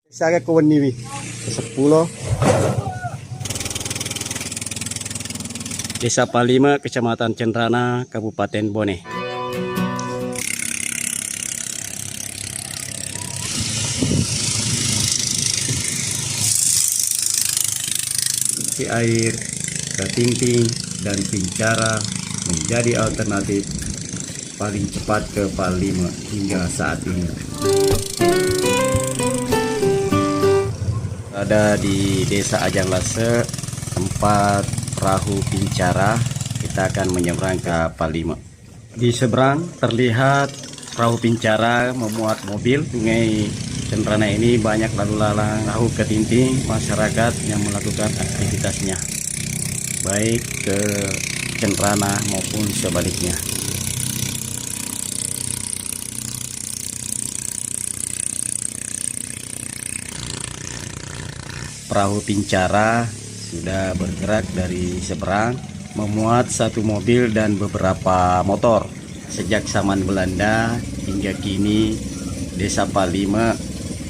Saya kawan niwi ke 10 Desa Palima, Kecamatan Cenrana, Kabupaten Bone. Air ketingting dan pincara menjadi alternatif paling cepat ke Palima hingga saat ini. Ada di Desa Ajang Lase, tempat perahu pincara. Kita akan menyeberang ke Palima. Di seberang terlihat perahu pincara memuat mobil. Sungai Cenrana ini banyak lalu lalang perahu ketinting masyarakat yang melakukan aktivitasnya, baik ke Cenrana maupun sebaliknya. Perahu pincara sudah bergerak dari seberang, memuat satu mobil dan beberapa motor. Sejak zaman Belanda hingga kini, Desa Palima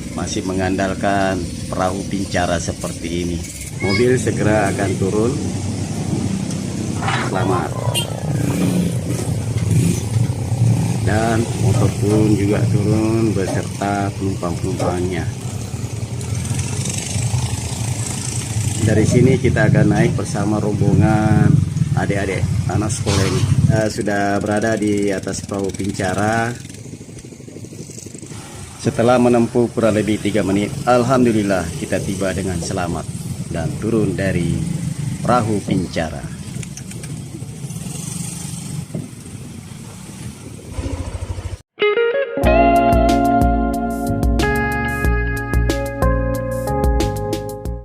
masih mengandalkan perahu pincara seperti ini. Mobil segera akan turun. Selamat. Dan motor pun juga turun beserta penumpang-penumpangnya. Dari sini kita akan naik bersama rombongan adik-adik anak sekolah ini. Sudah berada di atas perahu pincara. Setelah menempuh kurang lebih 3 menit, alhamdulillah kita tiba dengan selamat dan turun dari perahu pincara.